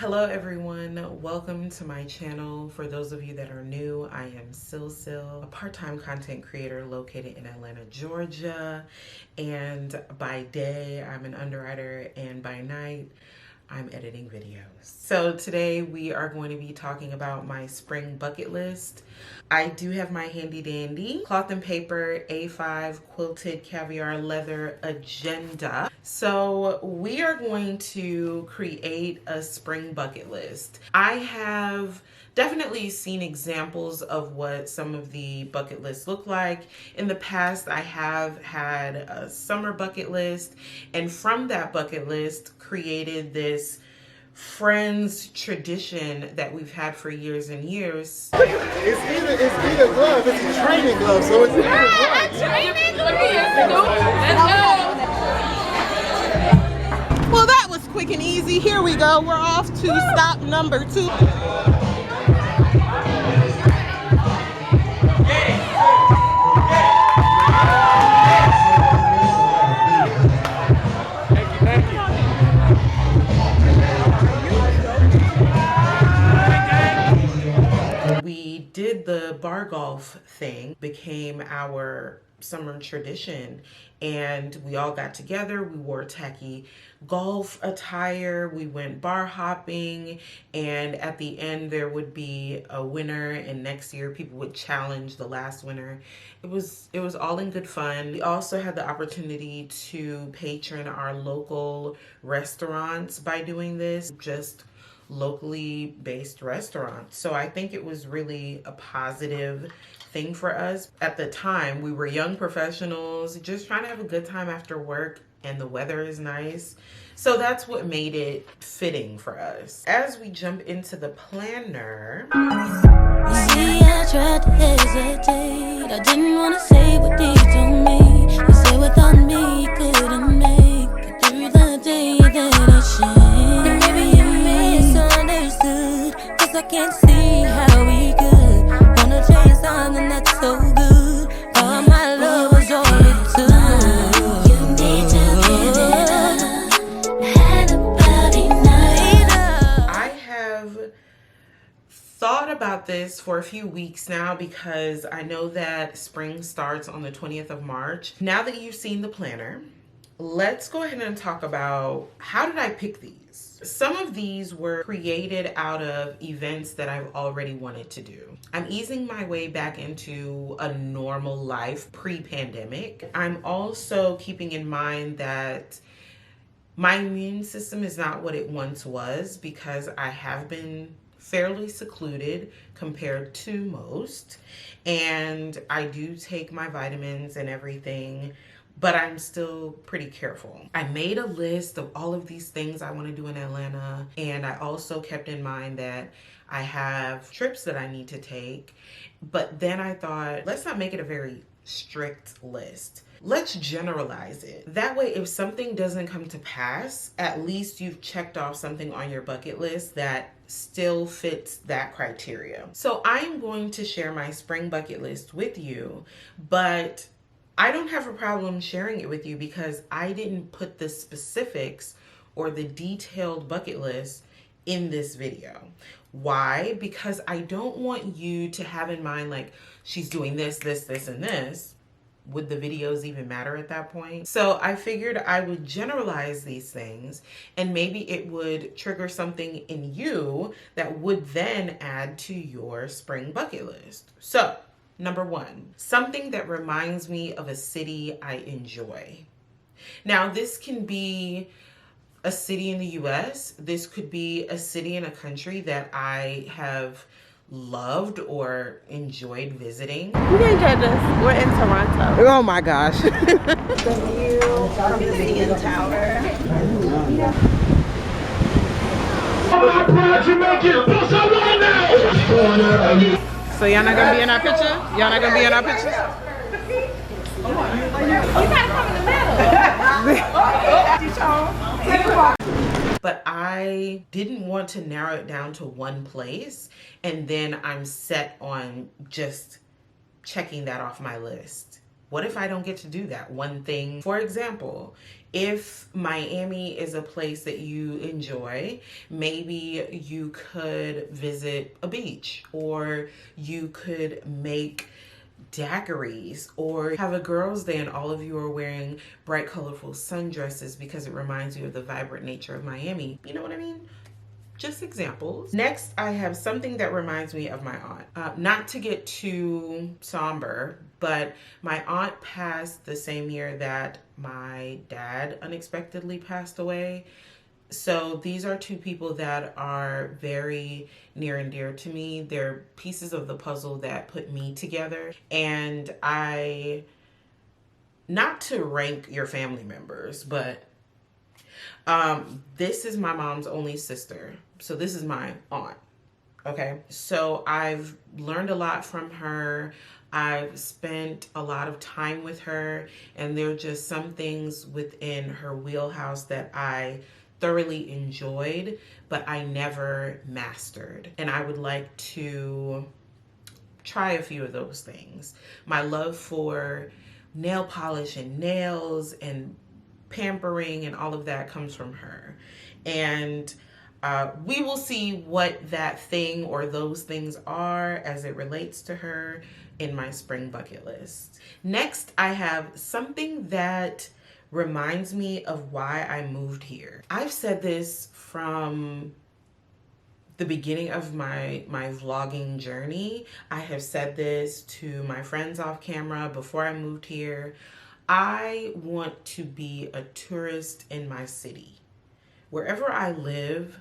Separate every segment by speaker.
Speaker 1: Hello everyone, welcome to my channel. For those of you that are new, I am SILL'S, a part-time content creator located in Atlanta, Georgia. And by day, I'm an underwriter, and by night, I'm editing videos. So today we are going to be talking about my spring bucket list. I do have my handy dandy cloth and paper A5 quilted caviar leather agenda. So we are going to create a spring bucket list. I have definitely seen examples of what some of the bucket lists look like. In the past, I have had a summer bucket list, and from that bucket list created this friends tradition that we've had for years and years.
Speaker 2: It's either glove, it's a training glove, so it's either one.
Speaker 3: Training? Let's go.
Speaker 4: Well, that was quick and easy. Here we go. We're off to stop number 2.
Speaker 1: We did the bar golf thing, became our summer tradition, and we all got together. We wore tacky golf attire, we went bar hopping, and at the end there would be a winner, and next year people would challenge the last winner. It was all in good fun. We also had the opportunity to patron our local restaurants by doing this, just locally based restaurants. So I think it was really a positive thing for us. At the time, we were young professionals just trying to have a good time after work, and the weather is nice. So that's what made it fitting for us. As we jump into the planner,
Speaker 5: see, I tried to hesitate. I didn't want to say what they told me. You said without me you couldn't make it through the day that I shine. And maybe you misunderstood, 'cause I can't see how we could wanna change something that's so good. All my love was all it took. You need to give it up. Had about enough.
Speaker 1: I have thought about this for a few weeks now because I know that spring starts on the 20th of March. Now that you've seen the planner, let's go ahead and talk about how did I pick these? Some of these were created out of events that I've already wanted to do. I'm easing my way back into a normal life pre-pandemic. I'm also keeping in mind that my immune system is not what it once was because I have been fairly secluded compared to most, and I do take my vitamins and everything, but I'm still pretty careful. I made a list of all of these things I want to do in Atlanta, and I also kept in mind that I have trips that I need to take, but then I thought, let's not make it a very strict list. Let's generalize it. That way, if something doesn't come to pass, at least you've checked off something on your bucket list that still fits that criteria. So I am going to share my spring bucket list with you, but I don't have a problem sharing it with you because I didn't put the specifics or the detailed bucket list in this video. Why? Because I don't want you to have in mind like she's doing this, this, this, and this. Would the videos even matter at that point? So I figured I would generalize these things and maybe it would trigger something in you that would then add to your spring bucket list. So number 1, something that reminds me of a city I enjoy. Now this can be a city in the US. This could be a city in a country that I have loved or enjoyed visiting.
Speaker 4: You didn't judge us. We're in Toronto.
Speaker 1: Oh my gosh.
Speaker 4: The view from the CN Tower. So y'all not gonna be in our picture? Y'all not gonna be in our picture?
Speaker 3: You gotta come in the middle.
Speaker 1: But I didn't want to narrow it down to one place and then I'm set on just checking that off my list. What if I don't get to do that one thing? For example, If Miami is a place that you enjoy, maybe you could visit a beach, or you could make daiquiris, or have a girls' day and all of you are wearing bright colorful sundresses because it reminds you of the vibrant nature of Miami. You know what I mean? Just examples. Next, I have something that reminds me of my aunt. Not to get too somber, but my aunt passed the same year that my dad unexpectedly passed away. So these are two people that are very near and dear to me. They're pieces of the puzzle that put me together. And not to rank your family members, but this is my mom's only sister. So this is my aunt. Okay. So I've learned a lot from her. I've spent a lot of time with her, and there are just some things within her wheelhouse that I thoroughly enjoyed, but I never mastered. And I would like to try a few of those things. My love for nail polish and nails and pampering and all of that comes from her. And we will see what that thing or those things are as it relates to her in my spring bucket list. Next, I have something that reminds me of why I moved here. I've said this from the beginning of my vlogging journey. I have said this to my friends off camera before I moved here. I want to be a tourist in my city. Wherever I live,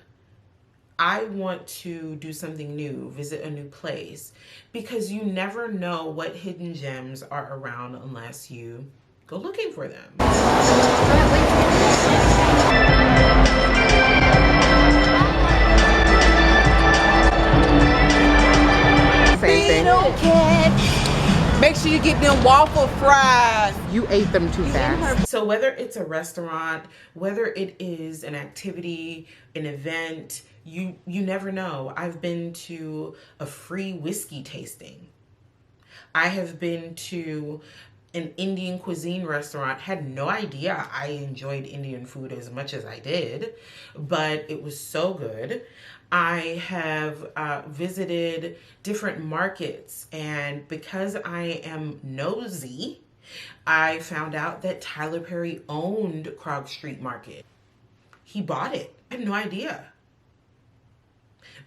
Speaker 1: I want to do something new, visit a new place, because you never know what hidden gems are around unless you go looking for them.
Speaker 4: Same thing. Make sure you get them waffle fries.
Speaker 2: You ate them too fast.
Speaker 1: So whether it's a restaurant, whether it is an activity, an event, you never know. I've been to a free whiskey tasting. I have been to an Indian cuisine restaurant, had no idea I enjoyed Indian food as much as I did, but it was so good. I have visited different markets, and because I am nosy, I found out that Tyler Perry owned Krog Street Market. He bought it. I had no idea.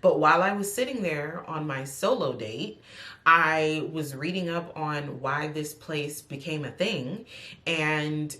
Speaker 1: But while I was sitting there on my solo date, I was reading up on why this place became a thing, and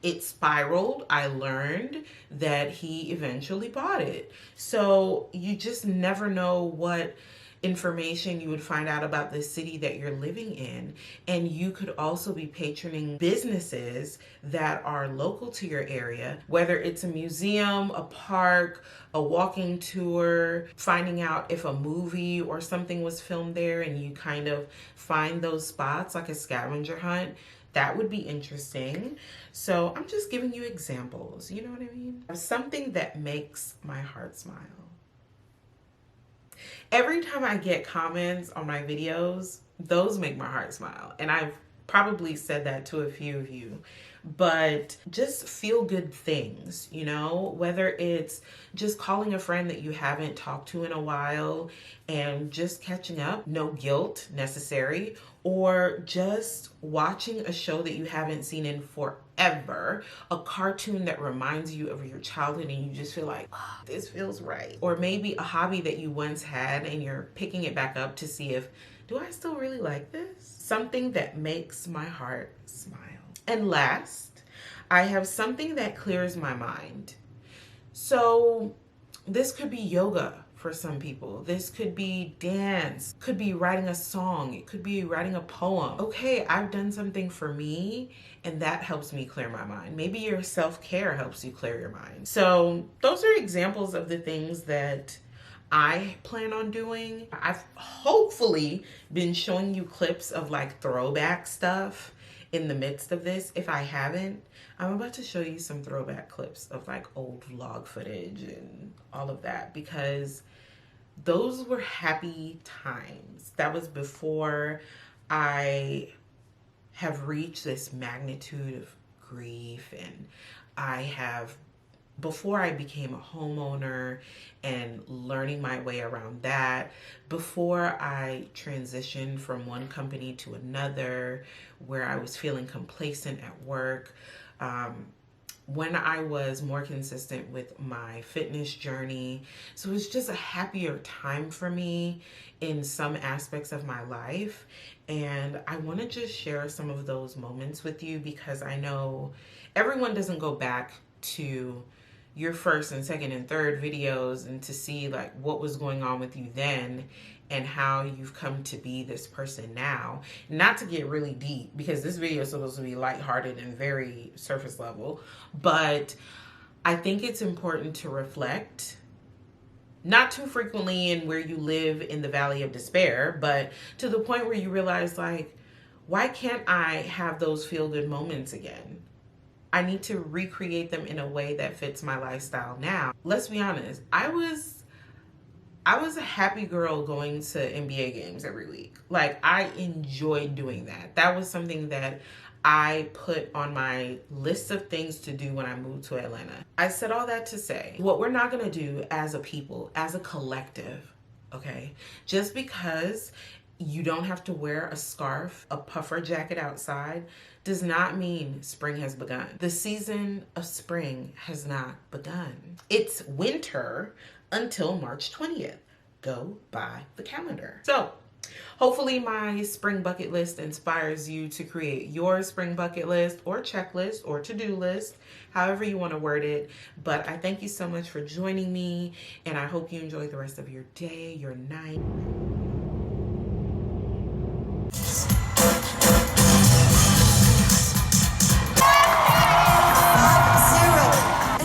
Speaker 1: it spiraled. I learned that he eventually bought it. So you just never know what information you would find out about the city that you're living in. And you could also be patroning businesses that are local to your area, whether it's a museum, a park, a walking tour, finding out if a movie or something was filmed there, and you kind of find those spots like a scavenger hunt. That would be interesting. So I'm just giving you examples, you know what I mean? Something that makes my heart smile. Every time I get comments on my videos, those make my heart smile. And I've probably said that to a few of you, but just feel good things, you know, whether it's just calling a friend that you haven't talked to in a while and just catching up, no guilt necessary, or just watching a show that you haven't seen in forever, a cartoon that reminds you of your childhood and you just feel like, oh, this feels right. Or maybe a hobby that you once had and you're picking it back up to see if, do I still really like this? Something that makes my heart smile. And last, I have something that clears my mind. So this could be yoga for some people. This could be dance, could be writing a song, it could be writing a poem. Okay, I've done something for me and that helps me clear my mind. Maybe your self-care helps you clear your mind. So those are examples of the things that I plan on doing. I've hopefully been showing you clips of like throwback stuff in the midst of this. If I haven't, I'm about to show you some throwback clips of like old vlog footage and all of that, because those were happy times. That was before I have reached this magnitude of grief and before I became a homeowner and learning my way around that, before I transitioned from one company to another, where I was feeling complacent at work, when I was more consistent with my fitness journey. So it was just a happier time for me in some aspects of my life. And I want to just share some of those moments with you, because I know everyone doesn't go back to your first and second and third videos and to see like what was going on with you then and how you've come to be this person now. Not to get really deep, because this video is supposed to be lighthearted and very surface level, but I think it's important to reflect, not too frequently in where you live in the valley of despair, but to the point where you realize, like, why can't I have those feel-good moments again? I need to recreate them in a way that fits my lifestyle now. Let's be honest, I was a happy girl going to NBA games every week. Like, I enjoyed doing that. That was something that I put on my list of things to do when I moved to Atlanta. I said all that to say, what we're not gonna do as a people, as a collective, okay? Just because you don't have to wear a scarf, a puffer jacket outside, does not mean spring has begun. The season of spring has not begun. It's winter until March 20th. Go by the calendar. So hopefully my spring bucket list inspires you to create your spring bucket list or checklist or to-do list, however you want to word it. But I thank you so much for joining me, and I hope you enjoy the rest of your day, your night.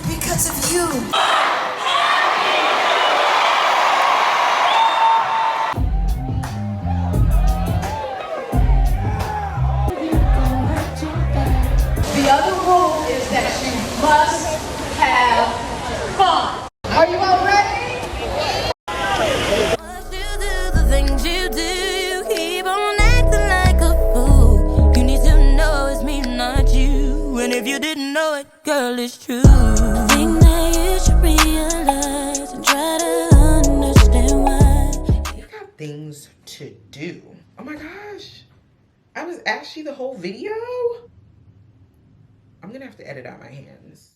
Speaker 6: Because of you.
Speaker 3: The other rule is that you must have fun. Are you all ready?
Speaker 5: Once you do the things you do, you keep on acting like a fool. You need to know it's me, not you. And if you didn't know it, girl, it's true. I think that you should realize and try to understand why.
Speaker 1: You got things to do. Oh my gosh. I was ashy the whole video? I'm gonna have to edit out my hands.